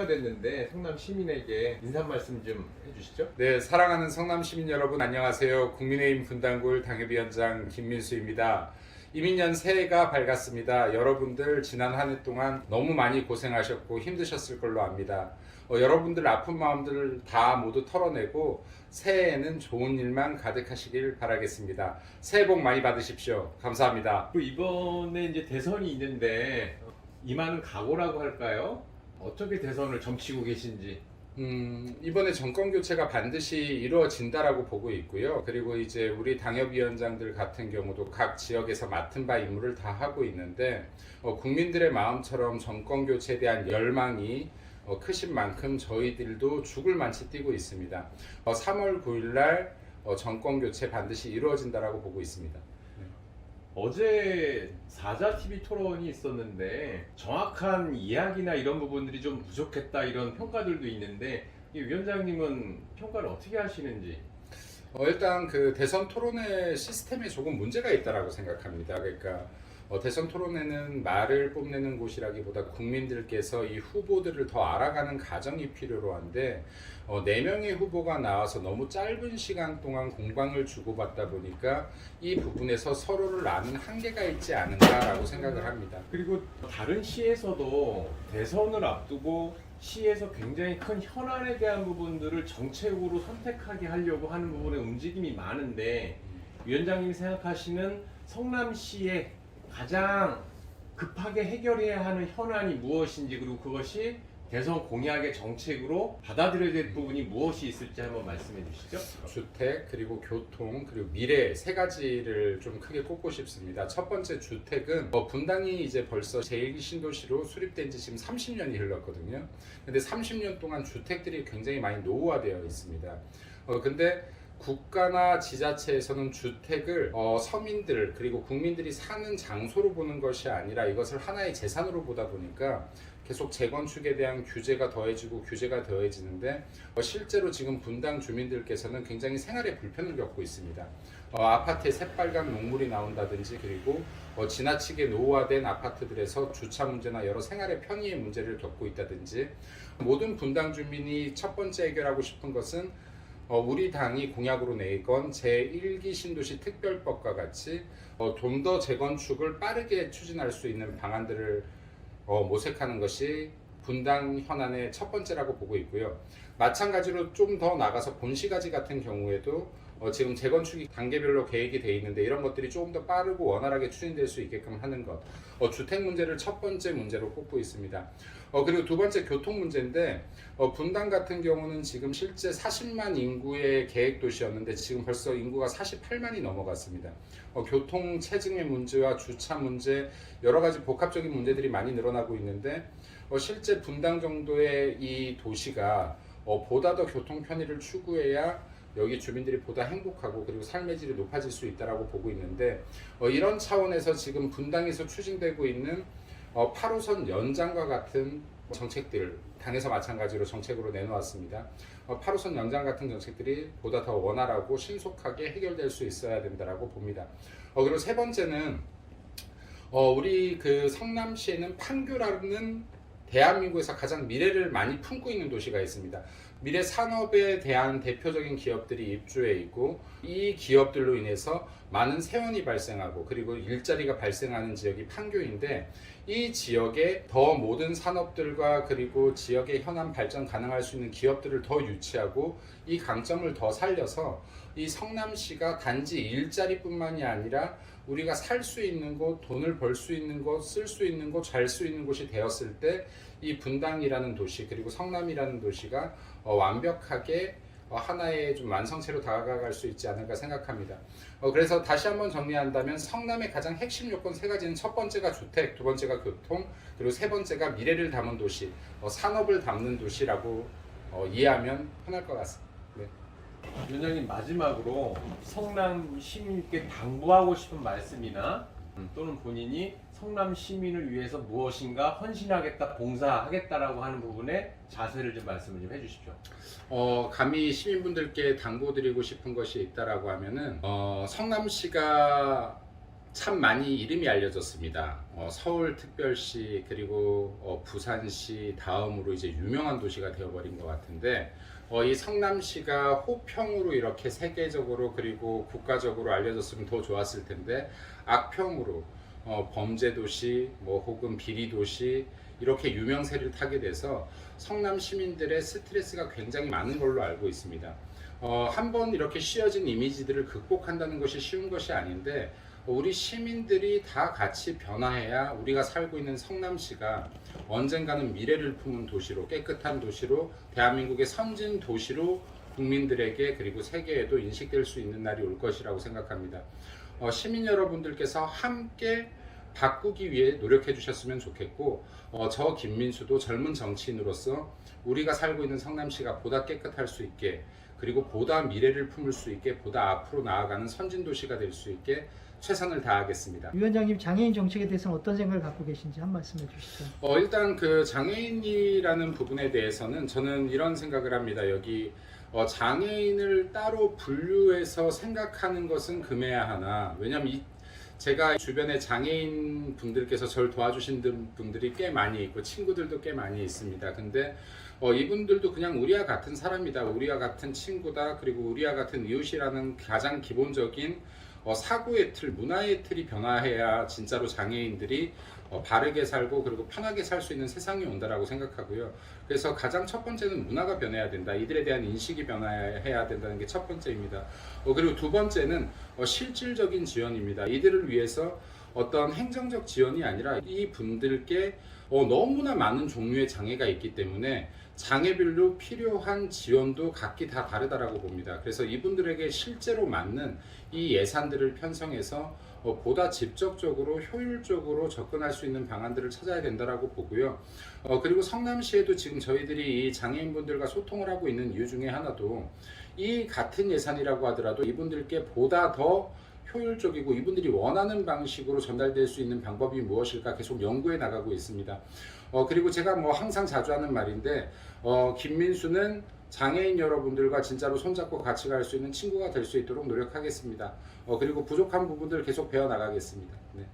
해가 됐는데 성남 시민에게 인사 말씀 좀 해주시죠. 네, 사랑하는 성남 시민 여러분 안녕하세요. 국민의힘 분당구을 당협위원장 김민수입니다. 이민년 새해가 밝았습니다. 여러분들 지난 한 해 동안 너무 많이 고생하셨고 힘드셨을 걸로 압니다. 여러분들 아픈 마음들을 다 모두 털어내고 새해에는 좋은 일만 가득하시길 바라겠습니다. 새해 복 많이 받으십시오. 감사합니다. 또 이번에 이제 대선이 있는데 임하는 각오라고 할까요? 어떻게 대선을 점치고 계신지. 이번에 정권 교체가 반드시 이루어진다라고 보고 있고요. 그리고 이제 우리 당협위원장들 같은 경우도 각 지역에서 맡은 바 임무를 다 하고 있는데 국민들의 마음처럼 정권 교체에 대한 열망이 크신 만큼 저희들도 죽을 만치 뛰고 있습니다. 3월 9일 날 정권 교체 반드시 이루어진다라고 보고 있습니다. 어제 사자TV 토론이 있었는데 정확한 이야기나 이런 부분들이 좀 부족했다 이런 평가들도 있는데 이 위원장님은 평가를 어떻게 하시는지. 일단 그 대선 토론회 시스템에 조금 문제가 있다라고 생각합니다. 그러니까 대선 토론회는 말을 뽐내는 곳이라기보다 국민들께서 이 후보들을 더 알아가는 과정이 필요로 한데 4명의 후보가 나와서 너무 짧은 시간 동안 공방을 주고받다 보니까 이 부분에서 서로를 아는 한계가 있지 않은가라고 생각을 합니다. 그리고 다른 시에서도 대선을 앞두고 시에서 굉장히 큰 현안에 대한 부분들을 정책으로 선택하게 하려고 하는 부분에 움직임이 많은데 위원장님이 생각하시는 성남시의 가장 급하게 해결해야 하는 현안이 무엇인지, 그리고 그것이 대선 공약의 정책으로 받아들여야 될 부분이 무엇이 있을지 한번 말씀해 주시죠. 주택, 그리고 교통, 그리고 미래 세 가지를 좀 크게 꼽고 싶습니다. 첫 번째 주택은 분당이 이제 벌써 제1기 신도시로 수립된 지 지금 30년이 흘렀거든요. 근데 30년 동안 주택들이 굉장히 많이 노후화되어 있습니다. 근데 국가나 지자체에서는 주택을 서민들 그리고 국민들이 사는 장소로 보는 것이 아니라 이것을 하나의 재산으로 보다 보니까 계속 재건축에 대한 규제가 더해지고 규제가 더해지는데 실제로 지금 분당 주민들께서는 굉장히 생활에 불편을 겪고 있습니다. 아파트에 새빨간 녹물이 나온다든지, 그리고 지나치게 노후화된 아파트들에서 주차 문제나 여러 생활의 편의의 문제를 겪고 있다든지, 모든 분당 주민이 첫 번째 해결하고 싶은 것은 우리 당이 공약으로 내건 제1기 신도시 특별법과 같이 좀 더 재건축을 빠르게 추진할 수 있는 방안들을 모색하는 것이 분당 현안의 첫 번째라고 보고 있고요. 마찬가지로 좀 더 나가서 본시가지 같은 경우에도 지금 재건축이 단계별로 계획이 돼 있는데 이런 것들이 조금 더 빠르고 원활하게 추진될 수 있게끔 하는 것, 주택 문제를 첫 번째 문제로 꼽고 있습니다. 그리고 두 번째 교통 문제인데 분당 같은 경우는 지금 실제 40만 인구의 계획 도시였는데 지금 벌써 인구가 48만이 넘어갔습니다. 교통 체증의 문제와 주차 문제, 여러 가지 복합적인 문제들이 많이 늘어나고 있는데 실제 분당 정도의 이 도시가 보다 더 교통 편의를 추구해야 여기 주민들이 보다 행복하고 그리고 삶의 질이 높아질 수 있다고 보고 있는데 이런 차원에서 지금 분당에서 추진되고 있는 8호선 연장과 같은 정책들, 당에서 마찬가지로 정책으로 내놓았습니다. 8호선 연장 같은 정책들이 보다 더 원활하고 신속하게 해결될 수 있어야 된다고 봅니다. 그리고 세 번째는 우리 그 성남시에는 판교라는 대한민국에서 가장 미래를 많이 품고 있는 도시가 있습니다. 미래 산업에 대한 대표적인 기업들이 입주해 있고 이 기업들로 인해서 많은 세원이 발생하고 그리고 일자리가 발생하는 지역이 판교인데 이 지역에 더 모든 산업들과 그리고 지역의 현안 발전 가능할 수 있는 기업들을 더 유치하고 이 강점을 더 살려서 이 성남시가 단지 일자리뿐만이 아니라 우리가 살 수 있는 곳, 돈을 벌 수 있는 곳, 쓸 수 있는 곳, 잘 수 있는 곳이 되었을 때 이 분당이라는 도시 그리고 성남이라는 도시가 완벽하게 하나의 좀 완성체로 다가갈 수 있지 않을까 생각합니다. 그래서 다시 한번 정리한다면 성남의 가장 핵심 요건 세 가지는 첫 번째가 주택, 두 번째가 교통, 그리고 세 번째가 미래를 담은 도시, 산업을 담는 도시라고 이해하면 편할 것 같습니다. 네. 위원장님, 마지막으로 성남 시민께 당부하고 싶은 말씀이나 또는 본인이 성남 시민을 위해서 무엇인가 헌신하겠다, 봉사하겠다라고 하는 부분에 자세를 좀 말씀을 좀 해주십시오. 감히 시민분들께 당부드리고 싶은 것이 있다라고 하면은 성남시가 참 많이 이름이 알려졌습니다. 서울특별시 그리고 부산시 다음으로 이제 유명한 도시가 되어버린 것 같은데 이 성남시가 호평으로 이렇게 세계적으로 그리고 국가적으로 알려졌으면 더 좋았을 텐데 악평으로 범죄 도시 혹은 비리 도시 이렇게 유명세를 타게 돼서 성남 시민들의 스트레스가 굉장히 많은 걸로 알고 있습니다. 한번 이렇게 씌어진 이미지들을 극복한다는 것이 쉬운 것이 아닌데 우리 시민들이 다 같이 변화해야 우리가 살고 있는 성남시가 언젠가는 미래를 품은 도시로, 깨끗한 도시로, 대한민국의 선진 도시로 국민들에게 그리고 세계에도 인식될 수 있는 날이 올 것이라고 생각합니다. 시민 여러분들께서 함께 바꾸기 위해 노력해 주셨으면 좋겠고 저 김민수도 젊은 정치인으로서 우리가 살고 있는 성남시가 보다 깨끗할 수 있게 그리고 보다 미래를 품을 수 있게 보다 앞으로 나아가는 선진도시가 될 수 있게 최선을 다하겠습니다. 위원장님, 장애인 정책에 대해서는 어떤 생각을 갖고 계신지 한 말씀해 주시죠. 일단 그 장애인이라는 부분에 대해서는 저는 이런 생각을 합니다. 여기 장애인을 따로 분류해서 생각하는 것은 금해야 하나, 왜냐하면 제가 주변에 장애인 분들께서 저를 도와주신 분들이 꽤 많이 있고 친구들도 꽤 많이 있습니다. 근데 이분들도 그냥 우리와 같은 사람이다, 우리와 같은 친구다, 그리고 우리와 같은 이웃이라는 가장 기본적인 사고의 틀, 문화의 틀이 변화해야 진짜로 장애인들이 바르게 살고 그리고 편하게 살 수 있는 세상이 온다라고 생각하고요. 그래서 가장 첫 번째는 문화가 변해야 된다. 이들에 대한 인식이 변화해야 된다는 게 첫 번째입니다. 그리고 두 번째는 실질적인 지원입니다. 이들을 위해서 어떤 행정적 지원이 아니라 이 분들께 너무나 많은 종류의 장애가 있기 때문에 장애별로 필요한 지원도 각기 다 다르다라고 봅니다. 그래서 이분들에게 실제로 맞는 이 예산들을 편성해서 보다 직접적으로 효율적으로 접근할 수 있는 방안들을 찾아야 된다라고 보고요. 그리고 성남시에도 지금 저희들이 이 장애인분들과 소통을 하고 있는 이유 중에 하나도 이 같은 예산이라고 하더라도 이분들께 보다 더 효율적이고 이분들이 원하는 방식으로 전달될 수 있는 방법이 무엇일까 계속 연구해 나가고 있습니다. 그리고 제가 항상 자주 하는 말인데 김민수는 장애인 여러분들과 진짜로 손잡고 같이 갈 수 있는 친구가 될 수 있도록 노력하겠습니다. 그리고 부족한 부분들 계속 배워 나가겠습니다. 네.